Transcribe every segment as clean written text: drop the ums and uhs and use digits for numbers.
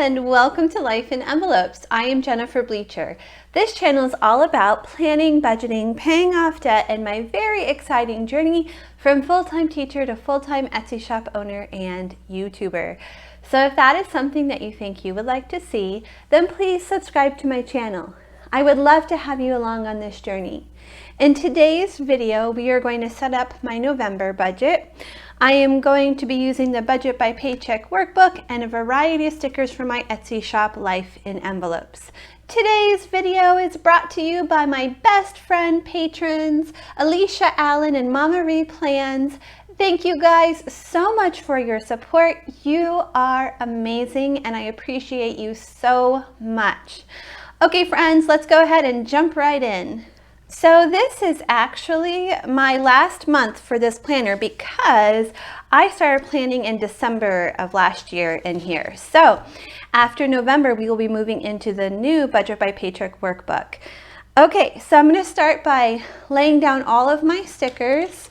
and welcome to Life in Envelopes. I am Jennifer Bleecher. This channel is all about planning, budgeting, paying off debt, and my very exciting journey from full-time teacher to full-time Etsy shop owner and YouTuber. So if that is something that you think you would like to see, then please subscribe to my channel. I would love to have you along on this journey. In today's video, we are going to set up my November budget. I am going to be using the Budget by Paycheck workbook and a variety of stickers from my Etsy shop, Life in Envelopes. Today's video is brought to you by my best friend patrons, Iaisha, Allen, and MamaRhi Plans. Thank you guys so much for your support. You are amazing and I appreciate you so much. Okay friends, let's go ahead and jump right in. So this is actually my last month for this planner because I started planning in December of last year in here. So after November, we will be moving into the new Budget by Paycheck workbook. Okay, so I'm going to start by laying down all of my stickers.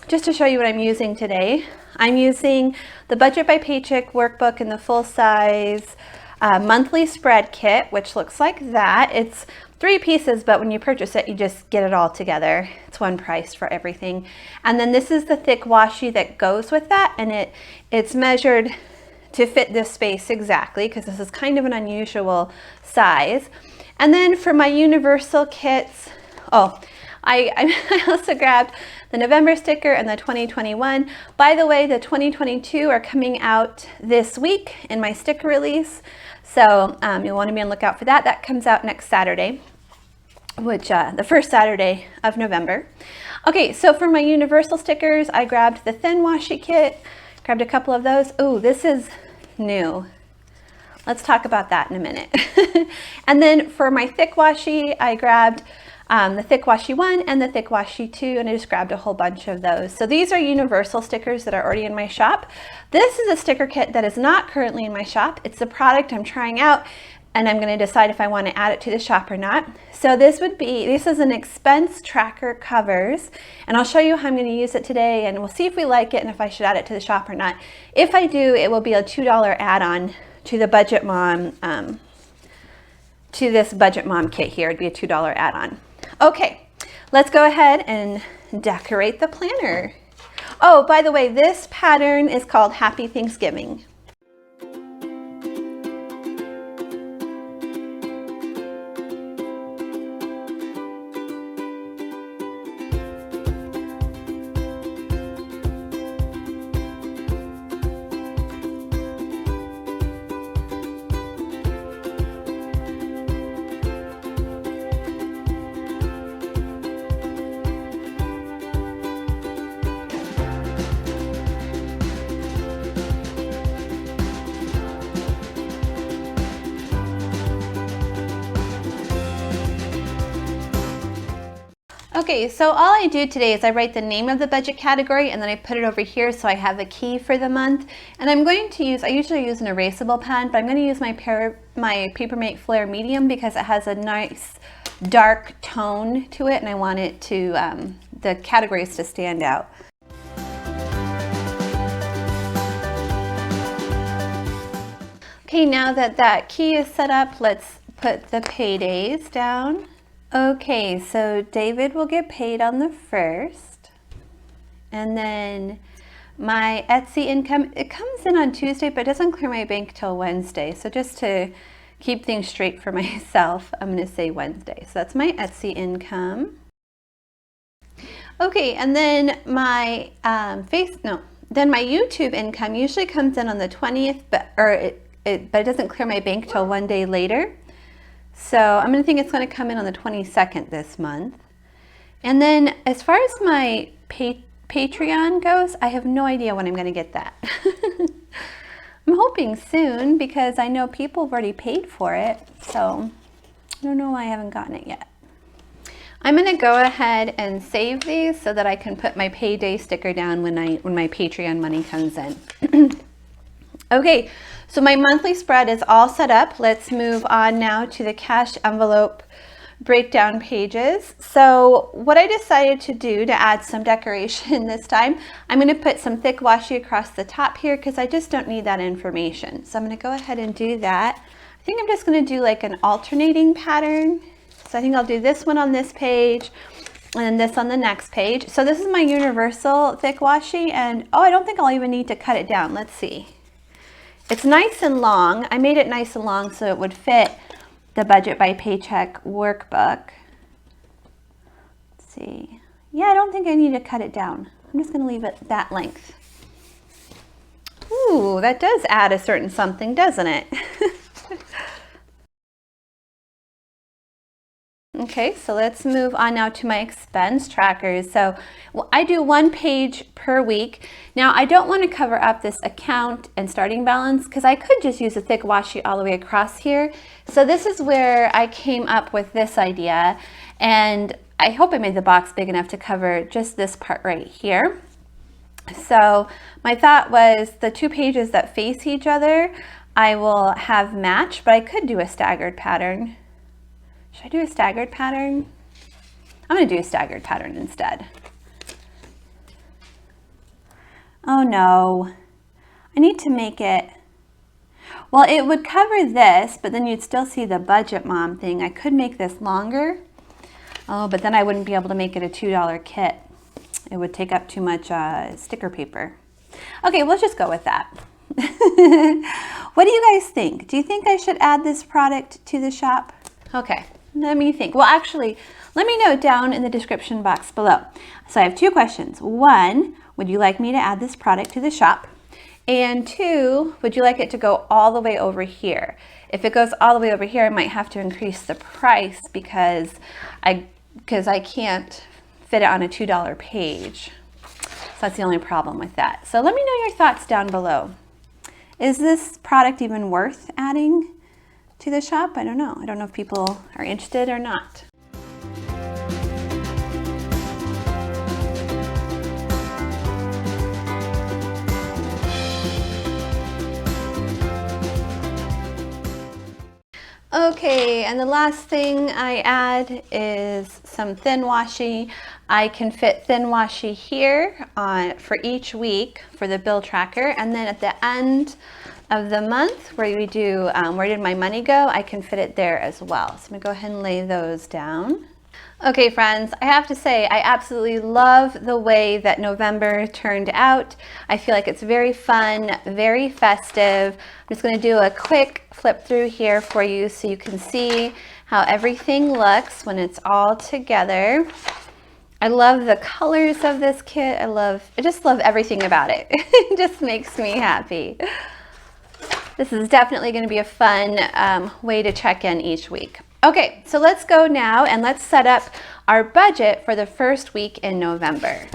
Just to show you what I'm using today. I'm using the Budget by Paycheck workbook in the full size monthly spread kit, which looks like that. It's 3 pieces, but when you purchase it, you just get it all together. It's one price for everything. And then this is the thick washi that goes with that, and it's measured to fit this space exactly because this is kind of an unusual size. And then for my universal kits, I also grabbed the November sticker and the 2021. By the way, the 2022 are coming out this week in my sticker release. So you'll want to be on the lookout for that. That comes out next Saturday, which the first Saturday of November. Okay, so for my universal stickers, I grabbed the thin washi kit, grabbed a couple of those. Ooh, this is new. Let's talk about that in a minute. And then for my thick washi, I grabbed the thick washi 1 and the thick washi 2, and I just grabbed a whole bunch of those. So these are universal stickers that are already in my shop. This is a sticker kit that is not currently in my shop. It's the product I'm trying out, and I'm going to decide if I want to add it to the shop or not. So this is an expense tracker covers, and I'll show you how I'm going to use it today, and we'll see if we like it and if I should add it to the shop or not. If I do, it will be a $2 add-on to the Budget Mom, to this Budget Mom kit here. It'd be a $2 add-on. Okay, let's go ahead and decorate the planner. Oh, by the way, this pattern is called Happy Thanksgiving. Okay, so all I do today is I write the name of the budget category and then I put it over here so I have a key for the month. And I'm going to use, I usually use an erasable pen, but I'm going to use my Papermate Flare Medium because it has a nice dark tone to it and I want it to, the categories to stand out. Okay, now that that key is set up, let's put the paydays down. Okay, so David will get paid on the 1st, and then my Etsy income, it comes in on Tuesday, but it doesn't clear my bank till Wednesday. So just to keep things straight for myself, I'm going to say Wednesday. So that's my Etsy income. Okay, and then my then my YouTube income usually comes in on the 20th, but it doesn't clear my bank till 1 day later. So I'm going to think it's going to come in on the 22nd this month. And then as far as my Patreon goes, I have no idea when I'm going to get that. I'm hoping soon because I know people have already paid for it. So I don't know why I haven't gotten it yet. I'm going to go ahead and save these so that I can put my payday sticker down when my Patreon money comes in. Okay, so my monthly spread is all set up. Let's move on now to the cash envelope breakdown pages. So what I decided to do to add some decoration this time, I'm going to put some thick washi across the top here because I just don't need that information. So I'm going to go ahead and do that. I think I'm just going to do like an alternating pattern. So I think I'll do this one on this page and then this on the next page. So this is my universal thick washi, and oh, I don't think I'll even need to cut it down. Let's see. It's nice and long. I made it nice and long so it would fit the Budget by Paycheck workbook. Let's see. Yeah, I don't think I need to cut it down. I'm just going to leave it that length. Ooh, that does add a certain something, doesn't it? Okay, so let's move on now to my expense trackers. So I do 1 page per week. Now I don't want to cover up this account and starting balance because I could just use a thick washi all the way across here. So this is where I came up with this idea, and I hope I made the box big enough to cover just this part right here. So my thought was the 2 pages that face each other I will have match, but I could do a staggered pattern. Should I do a staggered pattern? I'm going to do a staggered pattern instead. Oh no, I need to make it, well, it would cover this, but then you'd still see the Budget Mom thing. I could make this longer. Oh, but then I wouldn't be able to make it a $2 kit. It would take up too much sticker paper. Okay, we'll just go with that. What do you guys think? Do you think I should add this product to the shop? Okay. Let me think. Well, actually, let me know down in the description box below. So I have 2 questions. 1, would you like me to add this product to the shop? And 2, would you like it to go all the way over here? If it goes all the way over here, I might have to increase the price because I can't fit it on a $2 page. So that's the only problem with that. So let me know your thoughts down below. Is this product even worth adding to the shop? I don't know. I don't know if people are interested or not. Okay, and the last thing I add is some thin washi. I can fit thin washi here for each week for the bill tracker, and then at the end of the month where we do where did my money go, I can fit it there as well. So I'm gonna go ahead and lay those down. Okay friends, I have to say I absolutely love the way that November turned out. I feel like it's very fun, very festive. I'm just going to do a quick flip through here for you so you can see how everything looks when it's all together. I love the colors of this kit. I just love everything about it. It just makes me happy. This is definitely going to be a fun way to check in each week. Okay, so let's go now and let's set up our budget for the first week in November.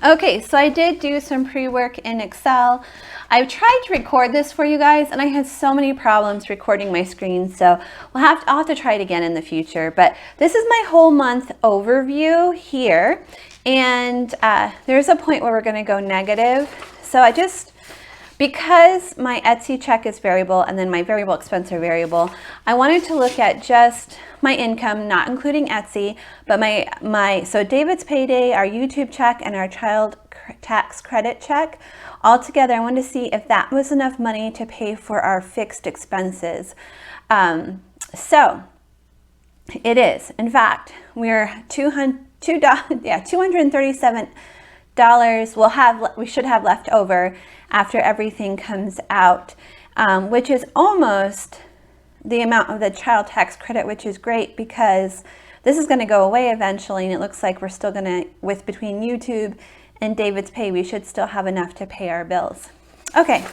Okay, so I did do some pre-work in Excel. I've tried to record this for you guys and I had so many problems recording my screen, so I'll have to try it again in the future. But this is my whole month overview here, and there's a point where we're going to go negative. So because my Etsy check is variable and then my variable expense are variable, I wanted to look at just my income, not including Etsy, but so David's payday, our YouTube check, and our child tax credit check, all together, I wanted to see if that was enough money to pay for our fixed expenses. So it is. In fact, we're $237 we should have left over after everything comes out, which is almost the amount of the child tax credit, which is great because this is going to go away eventually, and it looks like we're still going to, between YouTube and David's pay, we should still have enough to pay our bills. Okay,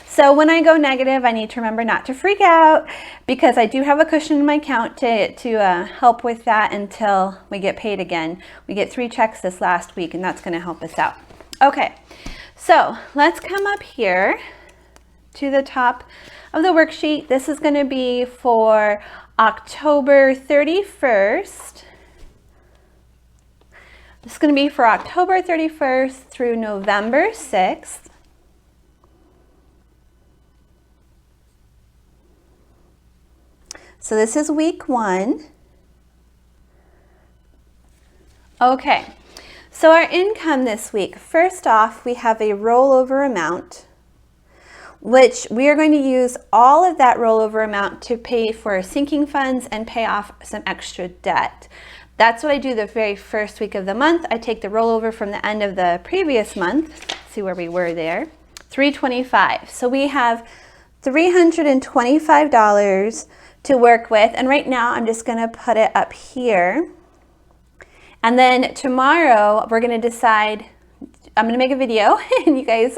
so when I go negative, I need to remember not to freak out because I do have a cushion in my account to help with that until we get paid again. We get 3 checks this last week, and that's going to help us out. Okay, so let's come up here to the top of the worksheet. This is going to be for October 31st. This is going to be for October 31st through November 6th. So this is week 1. Okay, so our income this week, first off, we have a rollover amount, which we are going to use all of that rollover amount to pay for sinking funds and pay off some extra debt. That's what I do the very first week of the month. I take the rollover from the end of the previous month, see where we were there, $325. So we have $325 to work with, and right now I'm just gonna put it up here. And then tomorrow we're gonna decide, I'm gonna make a video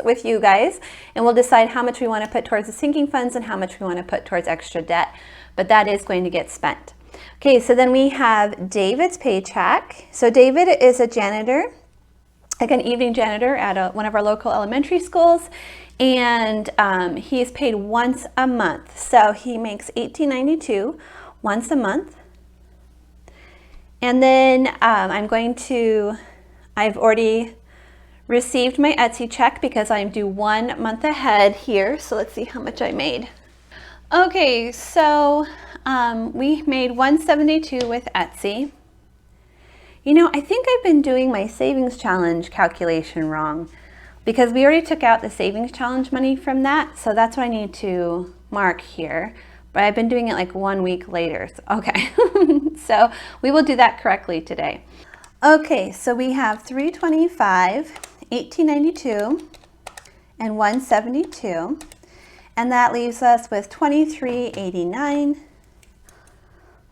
with you guys, and we'll decide how much we wanna put towards the sinking funds and how much we wanna put towards extra debt, but that is going to get spent. Okay, so then we have David's paycheck. So David is a janitor, like an evening janitor at one of our local elementary schools, and he is paid once a month. So he makes $18.92 once a month. And then I've already received my Etsy check because I'm due 1 month ahead here. So let's see how much I made. Okay, so we made $172 with Etsy. You know, I think I've been doing my savings challenge calculation wrong because we already took out the savings challenge money from that. So that's what I need to mark here. But I've been doing it like 1 week later. So, okay, so we will do that correctly today. Okay, so we have $325, $18.92, and $172. And that leaves us with $23.89.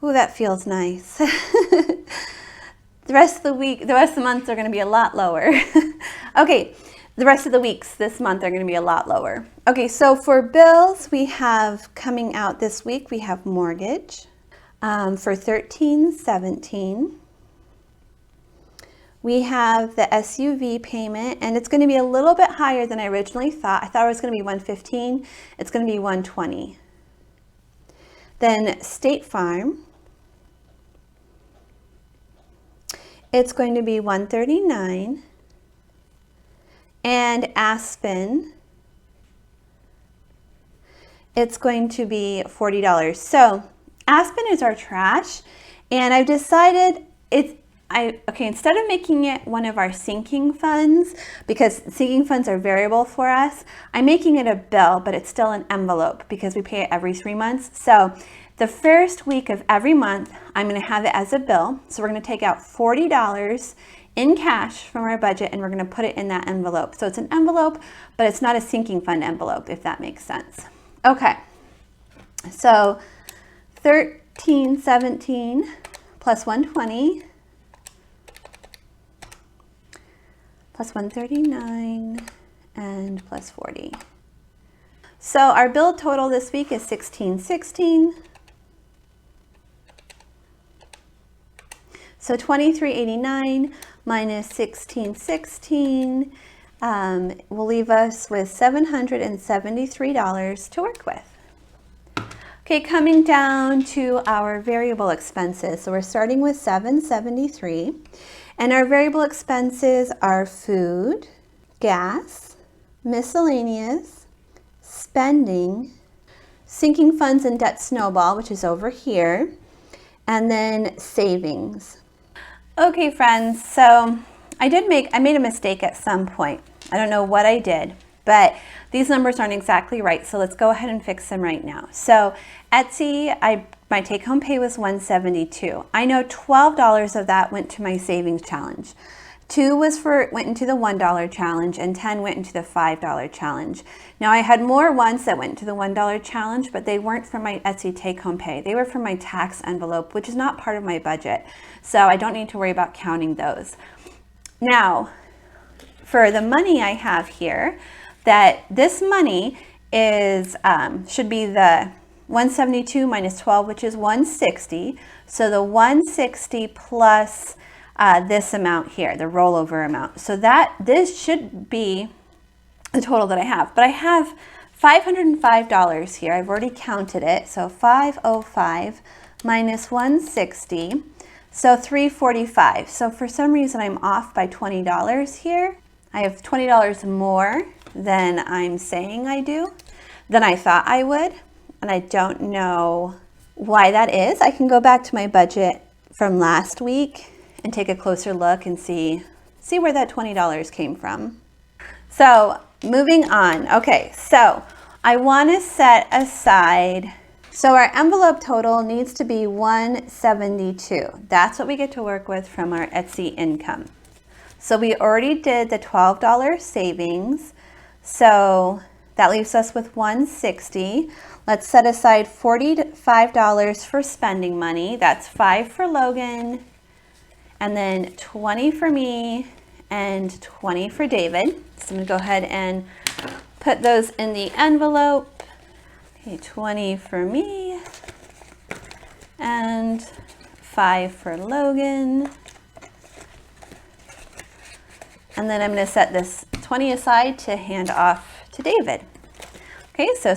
Ooh, that feels nice. The rest of the months are gonna be a lot lower. Okay, the rest of the weeks this month are gonna be a lot lower. Okay, so for bills, we have coming out this week, we have mortgage for $13.17. We have the SUV payment, and it's gonna be a little bit higher than I originally thought. I thought it was gonna be $115, it's gonna be $120. Then State Farm, it's going to be $139. And Aspen, it's going to be $40. So Aspen is our trash, and I've decided instead of making it one of our sinking funds, because sinking funds are variable for us, I'm making it a bill, but it's still an envelope because we pay it every 3 months. So the first week of every month, I'm gonna have it as a bill. So we're gonna take out $40 in cash from our budget, and we're gonna put it in that envelope. So it's an envelope, but it's not a sinking fund envelope, if that makes sense. Okay, so $13.17 plus $120 plus $139 and plus $40. So our bill total this week is $16.16. So $23.89 minus $16.16 will leave us with $773 to work with. Okay, coming down to our variable expenses. So we're starting with $773, and our variable expenses are food, gas, miscellaneous, spending, sinking funds and debt snowball, which is over here, and then savings. Okay, friends, so I made a mistake at some point. I don't know what I did, but these numbers aren't exactly right, so let's go ahead and fix them right now. So Etsy, my take-home pay was $172. I know $12 of that went to my savings challenge. $2 went into the $1 challenge, and $10 went into the $5 challenge. Now I had more ones that went into the $1 challenge, but they weren't from my Etsy take-home pay. They were from my tax envelope, which is not part of my budget. So I don't need to worry about counting those. Now, for the money I have here, that this money is should be the 172 minus 12, which is 160. So the 160 plus this amount here, the rollover amount. So this should be the total that I have. But I have $505 here. I've already counted it. So 505 minus 160. So $345. So for some reason I'm off by $20 here. I have $20 more than I'm saying I do, than I thought I would. And I don't know why that is. I can go back to my budget from last week and take a closer look and see where that $20 came from. So moving on. Okay, so I want to set aside, so our envelope total needs to be $172. That's what we get to work with from our Etsy income. So we already did the $12 savings, so that leaves us with $160. Let's set aside $45 for spending money. That's $5 for Logan, and then $20 for me, and $20 for David. So I'm gonna go ahead and put those in the envelope. Okay, $20 for me, and $5 for Logan. And then I'm gonna set this $20 aside to hand off to David. Okay, so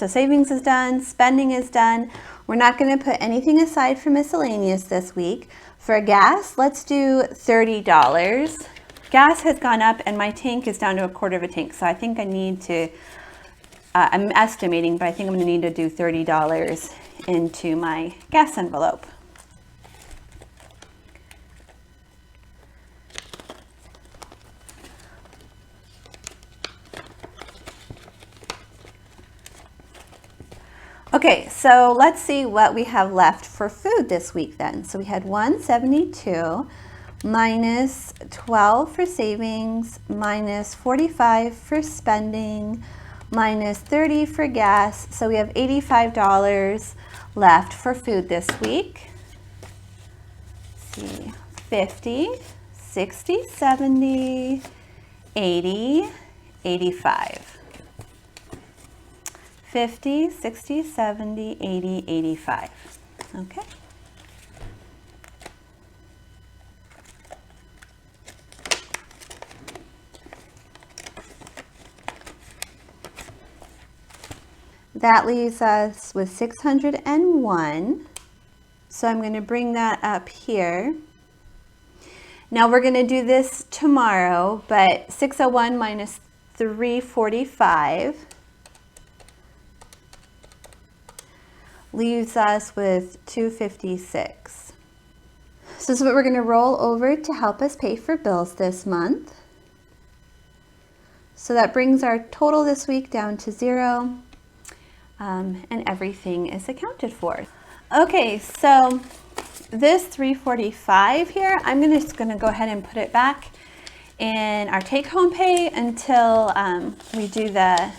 savings is done, spending is done. We're not gonna put anything aside for miscellaneous this week. For gas, let's do $30. Gas has gone up and my tank is down to 1/4 of a tank. So I think I need to, I'm estimating, but I think I'm gonna need to do $30 into my gas envelope. Okay, so let's see what we have left for food this week then. So we had $172 minus $12 for savings, minus $45 for spending, minus $30 for gas. So we have $85 left for food this week. Let's see, 50, 60, 70, 80, 85. 50, 60, 70, 80, 85. Okay. That leaves us with 601. So I'm going to bring that up here. Now we're going to do this tomorrow, but 601 minus 345 leaves us with 256. So this is what we're going to roll over to help us pay for bills this month. So that brings our total this week down to 0, and everything is accounted for. Okay, so this 345 here, I'm just going to go ahead and put it back in our take-home pay until we do the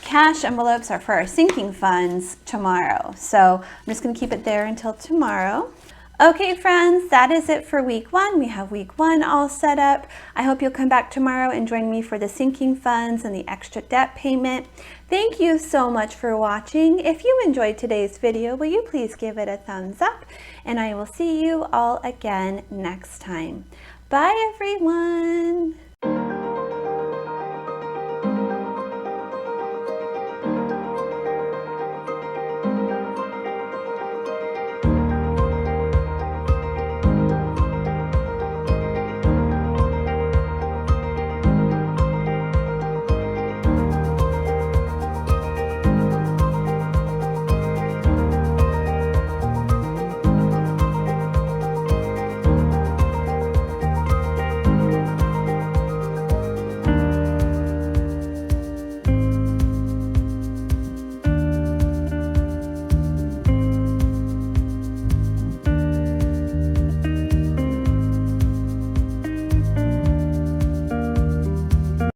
cash envelopes are for our sinking funds tomorrow. So I'm just going to keep it there until tomorrow. Okay, friends, that is it for week 1. We have week 1 all set up. I hope you'll come back tomorrow and join me for the sinking funds and the extra debt payment. Thank you so much for watching. If you enjoyed today's video, will you please give it a thumbs up? And I will see you all again next time. Bye, everyone.